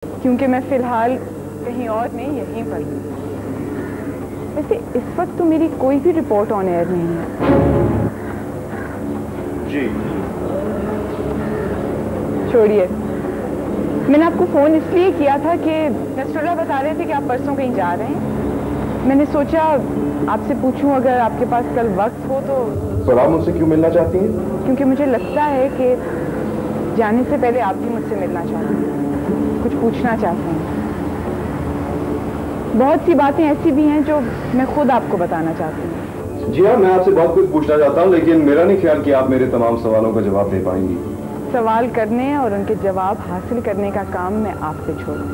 क्योंकि मैं फ़िलहाल कहीं और नहीं, यहीं पर हूँ। वैसे इस वक्त तो मेरी कोई भी रिपोर्ट ऑन एयर नहीं है। जी छोड़िए, मैंने आपको फ़ोन इसलिए किया था कि नसरुल्लाह बता रहे थे कि आप परसों कहीं जा रहे हैं। मैंने सोचा आपसे पूछूं अगर आपके पास कल वक्त हो तो। सर आप मुझसे क्यों मिलना चाहती हैं? क्योंकि मुझे लगता है कि जाने से पहले आप भी मुझसे मिलना चाहते हैं, कुछ पूछना चाहते हैं। बहुत सी बातें ऐसी भी हैं जो मैं खुद आपको बताना चाहती हूँ। जी हाँ, मैं आपसे बहुत कुछ पूछना चाहता हूँ, लेकिन मेरा नहीं ख्याल कि आप मेरे तमाम सवालों का जवाब दे पाएंगी। सवाल करने और उनके जवाब हासिल करने का काम मैं आप पे छोड़ दूँ।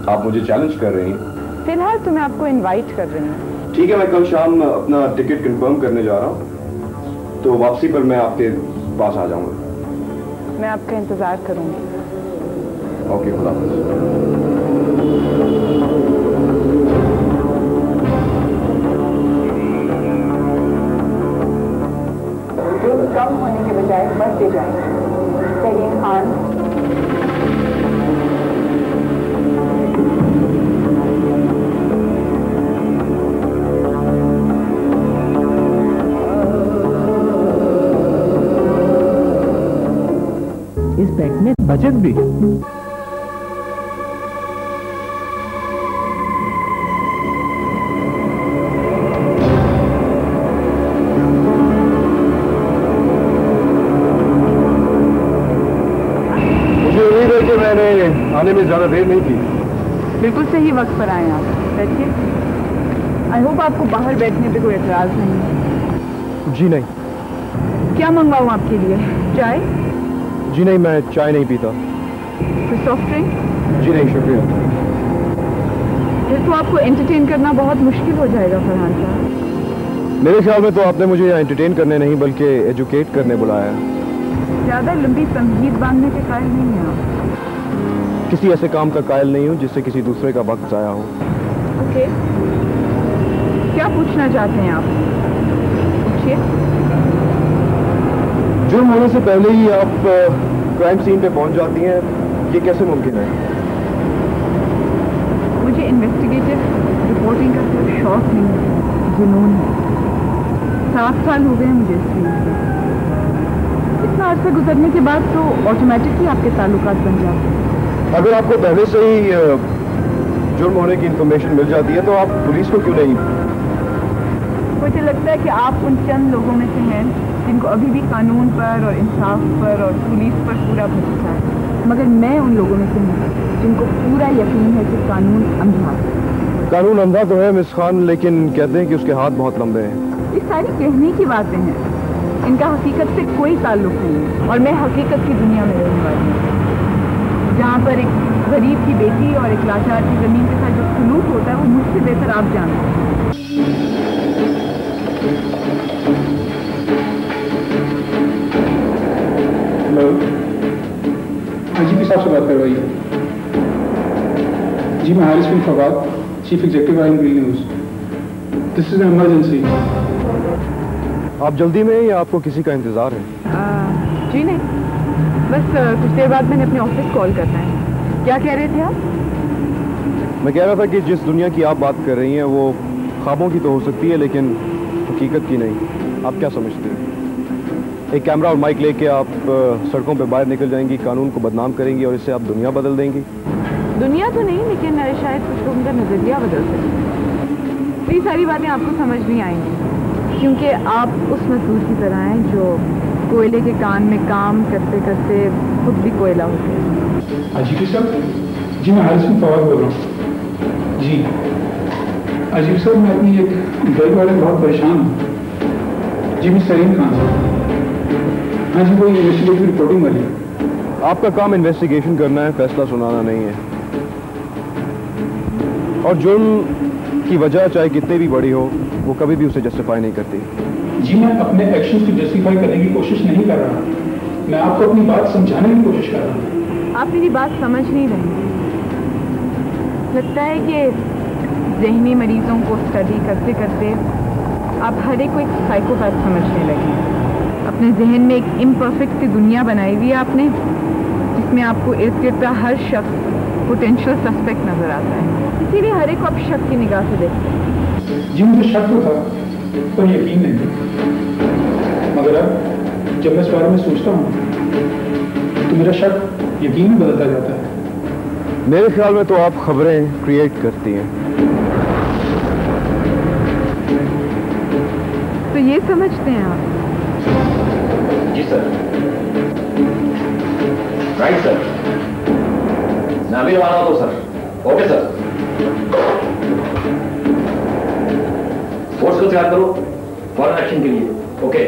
आप मुझे चैलेंज कर रही हैं? फिलहाल तो मैं आपको इनवाइट कर रही हूँ। ठीक है, मैं कल शाम अपना टिकट कंफर्म करने जा रहा हूँ, तो वापसी पर मैं आपके पास आ जाऊंगा। मैं आपका इंतजार करूंगी। ओके, खुदा हाफिज़। कम होने के बजाय बढ़ते जाएंगे। सलीम खान। इस पैक में बचत भी। आने में ज्यादा देर नहीं की। बिल्कुल सही वक्त पर आए आप। बैठिए। आई होप आपको बाहर बैठने पे कोई एतराज नहीं है। जी नहीं। क्या मंगवाऊं आपके लिए? चाय? जी नहीं, मैं चाय नहीं पीता। कोई सॉफ्ट ड्रिंक? जी नहीं, शुक्रिया। फिर तो आपको एंटरटेन करना बहुत मुश्किल हो जाएगा फरहान साहब। मेरे ख्याल में तो आपने मुझे यहाँ एंटरटेन करने नहीं बल्कि एजुकेट करने बुलाया है। ज्यादा लंबी तमहीद बांधने के कायल नहीं है आप। किसी ऐसे काम का कायल नहीं हूँ जिससे किसी दूसरे का वक्त जाया हो। ओके, क्या पूछना चाहते हैं आप? पूछिए। जुर्म होने से पहले ही आप क्राइम सीन पे पहुंच जाती हैं, ये कैसे मुमकिन है? मुझे इन्वेस्टिगेटिव रिपोर्टिंग का कोई शौक नहीं है, जुनून है। 7 साल हो गए मुझे इस फील्ड में। इतना अर्सा गुजरने के बाद तो ऑटोमेटिकली आपके ताल्लुकात बन जाते हैं। अगर आपको पहले से ही जुर्म होने की इंफॉर्मेशन मिल जाती है तो आप पुलिस को क्यों नहीं? मुझे लगता है कि आप उन चंद लोगों में से हैं जिनको अभी भी कानून पर और इंसाफ पर और पुलिस पर पूरा भरोसा है, मगर मैं उन लोगों में से हूँ जिनको पूरा यकीन है कि कानून अंधा है। कानून अंधा तो है मिस खान, लेकिन कहते हैं कि उसके हाथ बहुत लंबे हैं। ये सारी कहने की बातें हैं, इनका हकीकत से कोई ताल्लुक नहीं है। और मैं हकीकत की दुनिया में रहने वाली हूँ, जहाँ पर एक गरीब की बेटी और एक लाचार की जमीन के साथ जो सलूक होता है वो मुझसे बेहतर आप जानते हैं। हेलो, आईजीपी साहब से बात करवाइए। जी मैं Haris bin Fawad, chief executive I Green News. This is an emergency. आप जल्दी में हैं या आपको किसी का इंतजार है? जी नहीं, बस कुछ देर बाद मैंने अपने ऑफिस कॉल करना है। क्या कह रहे थे आप? मैं कह रहा था कि जिस दुनिया की आप बात कर रही हैं वो ख्वाबों की तो हो सकती है लेकिन हकीकत की नहीं। आप क्या समझते हैं? एक कैमरा और माइक लेके आप सड़कों पे बाहर निकल जाएंगी, कानून को बदनाम करेंगी और इससे आप दुनिया बदल देंगी? दुनिया तो नहीं, लेकिन शायद कुछ लोगों का नजरिया बदल सकते। ये सारी बातें आपको समझ नहीं आएंगी क्योंकि आप उस मजदूर की तरह हैं जो कोयले के कान में काम करते करते खुद भी कोयला होते हैं। आईजीपी साहब, जी मैं हारिस बिन फवाद बोल रहा हूँ। जी आईजीपी साहब, मैं अपनी एक गर्ल वाले बहुत परेशान हूँ। जी मैं सलीम खान साहब। हाँ जी, वो इन्वेस्टिगेटिव रिपोर्टिंग वाली है। आपका काम इन्वेस्टिगेशन करना है, फैसला सुनाना नहीं है। और जुर्म की वजह चाहे कितनी भी बड़ी हो वो कभी भी उसे जस्टिफाई नहीं करती। जी मैं अपने एक्शंस को जस्टिफाई करने की कोशिश नहीं कर रहा, मैं आपको अपनी बात समझाने की कोशिश कर रहा हूँ। आप मेरी बात समझ नहीं रहे। लगता है कि ज़हनी मरीजों को स्टडी करते करते आप हर एक को एक साइकोपैथ समझने लगे। अपने जहन में एक इम्परफेक्ट सी दुनिया बनाई हुई है आपने, जिसमें आपको इर्द गिर्द का हर शख्स पोटेंशियल सस्पेक्ट नजर आता है, इसीलिए हर एक को आप शक की निगाह से देखते हैं। जी मुझे शक तो था पर यकीन नहीं, मगर अब जब मैं इस बारे में सोचता हूँ तो मेरा शक यकीन में बदलता जाता है। मेरे ख्याल में तो आप खबरें क्रिएट करती हैं। तो ये समझते हैं आप? जी सर, राइट सर, मैं अभी रवाना होता हूँ सर। ओके सर, फोर्स को तैयार करो फॉरन एक्शन के लिए। ओके।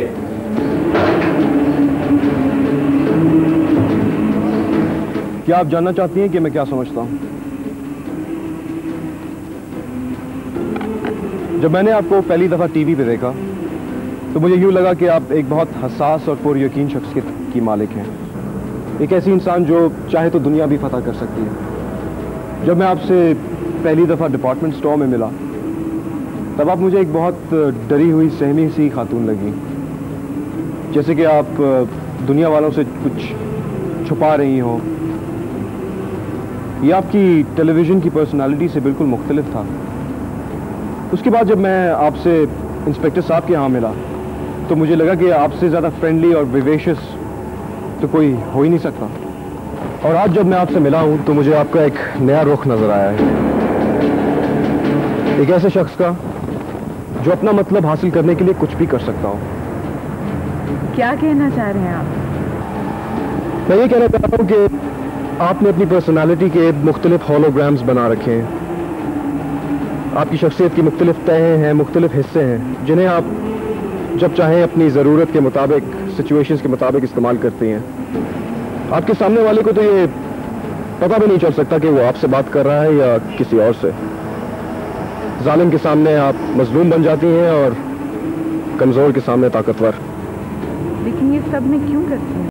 क्या आप जानना चाहती हैं कि मैं क्या समझता हूं? जब मैंने आपको पहली दफा टीवी पे देखा तो मुझे यूं लगा कि आप एक बहुत हसास और पुरयकीन शख्सियत की मालिक हैं, एक ऐसी इंसान जो चाहे तो दुनिया भी फतह कर सकती है। जब मैं आपसे पहली दफा डिपार्टमेंट स्टोर में मिला तब आप मुझे एक बहुत डरी हुई सहमी सी खातून लगी, जैसे कि आप दुनिया वालों से कुछ छुपा रही हो। ये आपकी टेलीविजन की पर्सनालिटी से बिल्कुल मुख्तलिफ था। उसके बाद जब मैं आपसे इंस्पेक्टर साहब के यहाँ मिला तो मुझे लगा कि आपसे ज़्यादा फ्रेंडली और विवेशियस तो कोई हो ही नहीं सकता। और आज जब मैं आपसे मिला हूं तो मुझे आपका एक नया रुख नजर आया है, एक ऐसे शख्स का जो अपना मतलब हासिल करने के लिए कुछ भी कर सकता हो। क्या कहना चाह रहे हैं आप? मैं ये कहना चाहता हूं कि आपने अपनी पर्सनालिटी के मुख्तलिफ हॉलोग्राम्स बना रखे हैं। आपकी शख्सियत की मुख्तलिफ तहें हैं, मुख्तलिफ हिस्से हैं, जिन्हें आप जब चाहें अपनी ज़रूरत के मुताबिक, सिचुएशंस के मुताबिक इस्तेमाल करती हैं। आपके सामने वाले को तो ये पता भी नहीं चल सकता कि वो आपसे बात कर रहा है या किसी और से। जालिम के सामने आप मजलूम बन जाती हैं और कमज़ोर के सामने ताकतवर। लेकिन ये सब मैं क्यों करती हूँ?